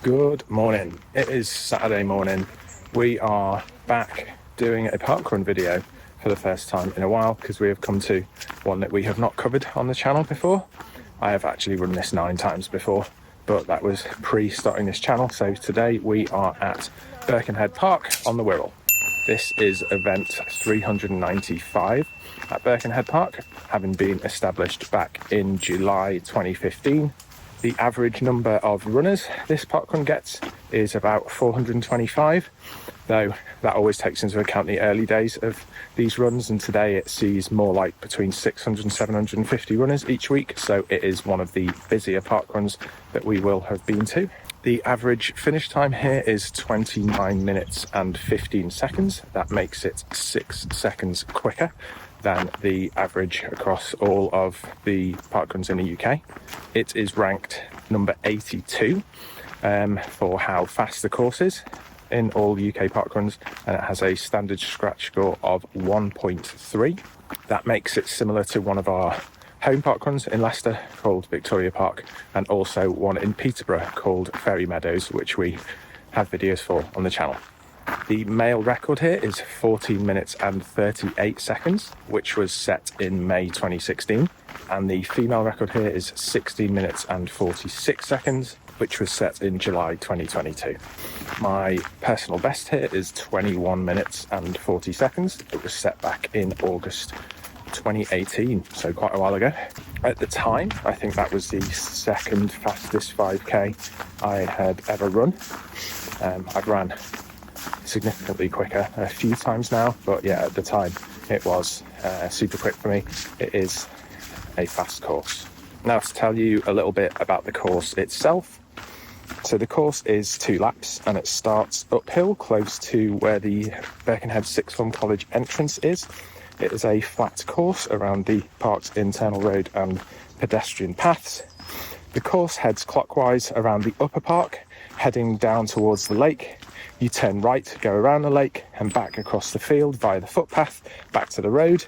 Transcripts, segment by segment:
Good morning. It is Saturday morning. We are back doing a parkrun video for the first time in a while because we have come to one that we have not covered on the channel before. I have actually run this 9 times before, but that was pre-starting this channel. So today we are at Birkenhead Park on the Wirral. This is event 395 at Birkenhead Park, having been established back in July 2015. The average number of runners this parkrun gets is about 425, though that always takes into account the early days of these runs, and today it sees more like between 600 and 750 runners each week, so it is one of the busier parkruns that we will have been to. The average finish time here is 29 minutes and 15 seconds. That makes it 6 seconds quicker than the average across all of the parkruns in the UK. It is ranked number 82 for how fast the course is in all UK parkruns, and it has a standard scratch score of 1.3. That makes it similar to one of our home parkruns in Leicester called Victoria Park, and also one in Peterborough called Ferry Meadows, which we have videos for on the channel. The male record here is 14 minutes and 38 seconds, which was set in May 2016. And the female record here is 16 minutes and 46 seconds, which was set in July 2022. My personal best here is 21 minutes and 40 seconds. It was set back in August 2018, so quite a while ago. At the time, I think that was the second fastest 5k I had ever run. I've ran significantly quicker a few times now, but yeah, at the time it was super quick for me. It is a fast course. Now to tell you a little bit about the course itself. So the course is 2 laps, and it starts uphill close to where the Birkenhead Sixth Form College entrance is. It is a flat course around the park's internal road and pedestrian paths. The course heads clockwise around the upper park, heading down towards the lake. You turn right, go around the lake and back across the field via the footpath, back to the road.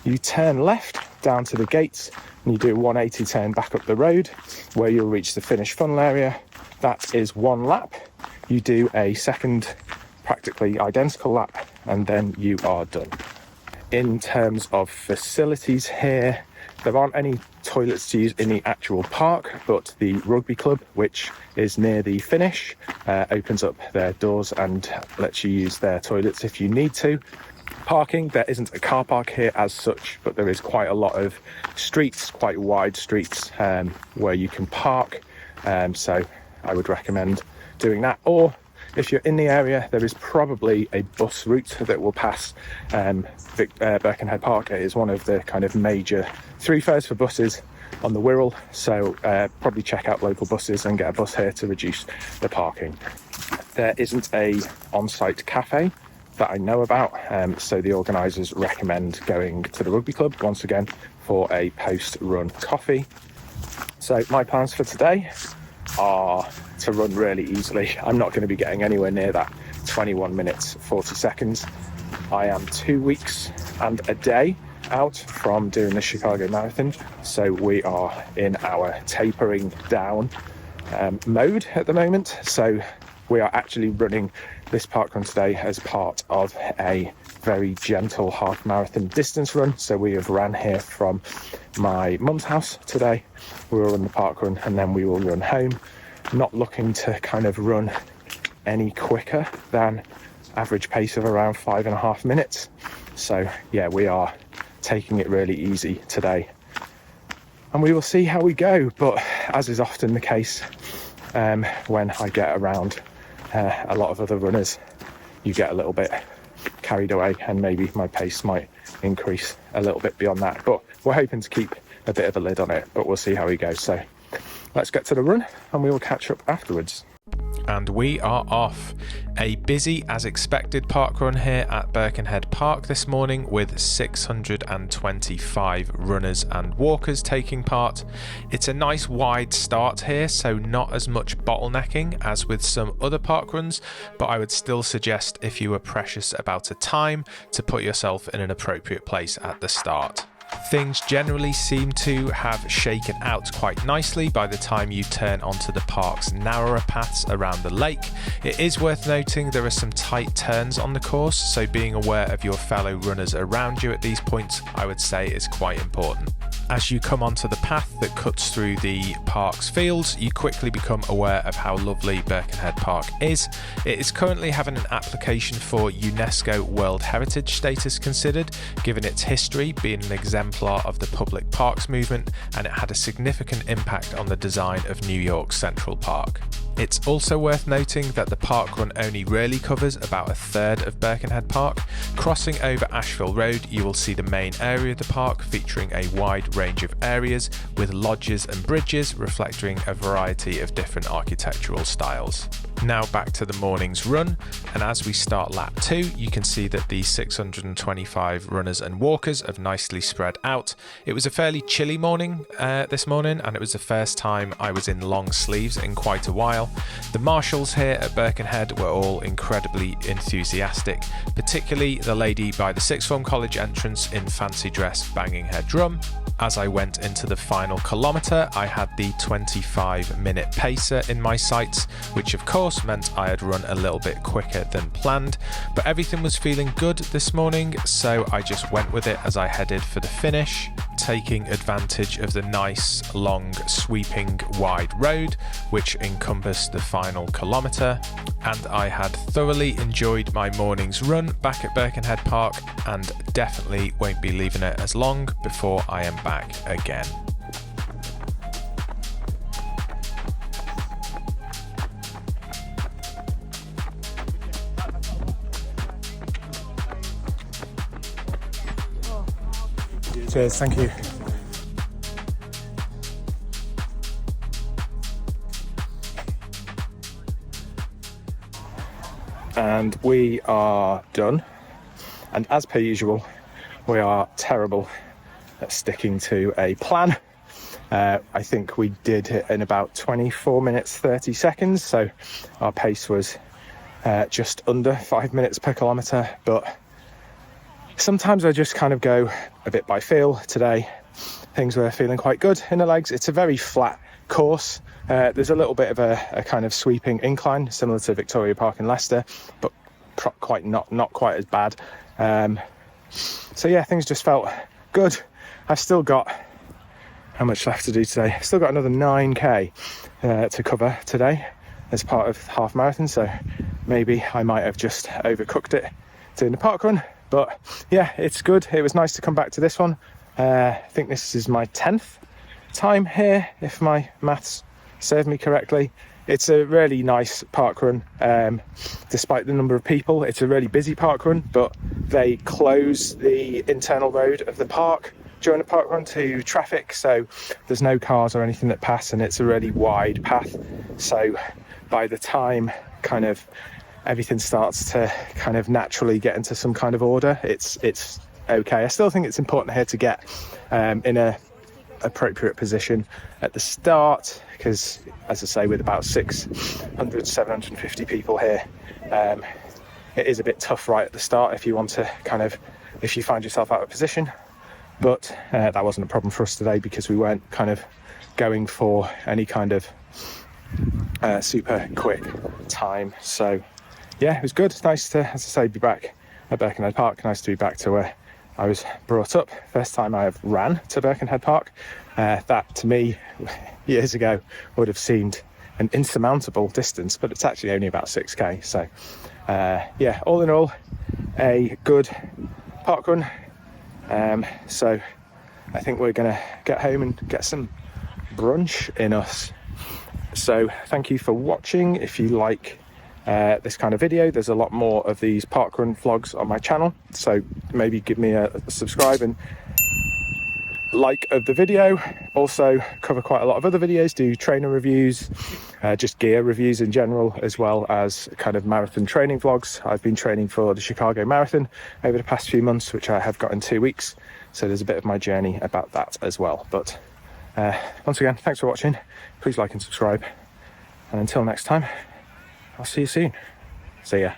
You turn left down to the gates and you do a 180 turn back up the road, where you'll reach the finish funnel area. That is 1 lap. You do a second practically identical lap and then you are done. In terms of facilities here, there aren't any toilets to use in the actual park, but the rugby club, which is near the finish, opens up their doors and lets you use their toilets if you need to. Parking, there isn't a car park here as such, but there is quite a lot of streets, quite wide streets, where you can park. So I would recommend doing that. Or if you're in the area, there is probably a bus route that will pass Birkenhead Park. It is one of the kind of major thoroughfares for buses on the Wirral, so probably check out local buses and get a bus here to reduce the parking. There isn't a on-site cafe that I know about, so the organisers recommend going to the rugby club once again for a post-run coffee. So my plans for today are to run really easily. I'm not going to be getting anywhere near that 21 minutes 40 seconds. I am 2 weeks and a day out from doing the Chicago Marathon, so we are in our tapering down mode at the moment. So we are actually running this parkrun today as part of a very gentle half marathon distance run. So we have ran here from my mum's house today. We will run the parkrun and then we will run home. Not looking to kind of run any quicker than average pace of around 5.5 minutes. So yeah, we are taking it really easy today, and we will see how we go. But as is often the case, when I get around a lot of other runners, you get a little bit carried away and maybe my pace might increase a little bit beyond that, but we're hoping to keep a bit of a lid on it, but we'll see how we go. So let's get to the run and we will catch up afterwards. And we are off. A busy as expected parkrun here at Birkenhead Park this morning, with 625 runners and walkers taking part. It's a nice wide start here, so not as much bottlenecking as with some other parkruns, but I would still suggest, if you were precious about a time, to put yourself in an appropriate place at the start. Things generally seem to have shaken out quite nicely by the time you turn onto the park's narrower paths around the lake. It is worth noting there are some tight turns on the course, so being aware of your fellow runners around you at these points, I would say, is quite important. As you come onto the path that cuts through the park's fields, you quickly become aware of how lovely Birkenhead Park is. It is currently having an application for UNESCO World Heritage status considered, given its history being an exemplar of the public parks movement, and it had a significant impact on the design of New York's Central Park. It's also worth noting that the parkrun only really covers about a third of Birkenhead Park. Crossing over Asheville Road, you will see the main area of the park featuring a wide range of areas with lodges and bridges reflecting a variety of different architectural styles. Now back to the morning's run, and as we start lap 2, you can see that the 625 runners and walkers have nicely spread out. It was a fairly chilly morning this morning, and it was the first time I was in long sleeves in quite a while. The marshals here at Birkenhead were all incredibly enthusiastic, particularly the lady by the sixth form college entrance in fancy dress banging her drum. As I went into the final kilometre, I had the 25-minute pacer in my sights, which of course meant I had run a little bit quicker than planned, but everything was feeling good this morning, so I just went with it as I headed for the finish, taking advantage of the nice, long, sweeping, wide road, which encompassed the final kilometre, and I had thoroughly enjoyed my morning's run back at Birkenhead Park, and definitely won't be leaving it as long before I am back again. Cheers, thank you. And we are done. And as per usual, we are terrible at sticking to a plan. I think we did it in about 24 minutes 30 seconds, so our pace was just under 5 minutes per kilometre, but sometimes I just kind of go a bit by feel. Today things were feeling quite good in the legs. It's a very flat course. There's a little bit of a kind of sweeping incline similar to Victoria Park in Leicester, but not quite as bad. So yeah, things just felt good. I've still got, how much left to do today? I've still got another 9k to cover today as part of half marathon, so maybe I might have just overcooked it doing the parkrun. But yeah, it's good. It was nice to come back to this one. I think this is my 10th time here, if my maths serve me correctly. It's a really nice parkrun, despite the number of people. It's a really busy parkrun, but they close the internal road of the park during the parkrun to traffic, so there's no cars or anything that pass, and it's a really wide path. So by the time kind of everything starts to kind of naturally get into some kind of order, it's okay. I still think it's important here to get in a appropriate position at the start, because as I say, with about 750 people here, it is a bit tough right at the start if you want to if you find yourself out of position. But that wasn't a problem for us today, because we weren't kind of going for any kind of super quick time. So yeah, it was good. Nice to, as I say, be back at Birkenhead Park. Nice to be back to where I was brought up. First time I have ran to Birkenhead Park. That to me, years ago, would have seemed an insurmountable distance, but it's actually only about 6k. So yeah, all in all, a good parkrun. So I think we're gonna get home and get some brunch in us. So thank you for watching. If you like this kind of video, there's a lot more of these parkrun vlogs on my channel, so maybe give me a subscribe and like of the video. Also cover quite a lot of other videos, do trainer reviews, just gear reviews in general, as well as kind of marathon training vlogs. I've been training for the Chicago Marathon over the past few months, which I have got in 2 weeks, so there's a bit of my journey about that as well. But once again, thanks for watching. Please like and subscribe, and until next time, I'll see you soon. See ya.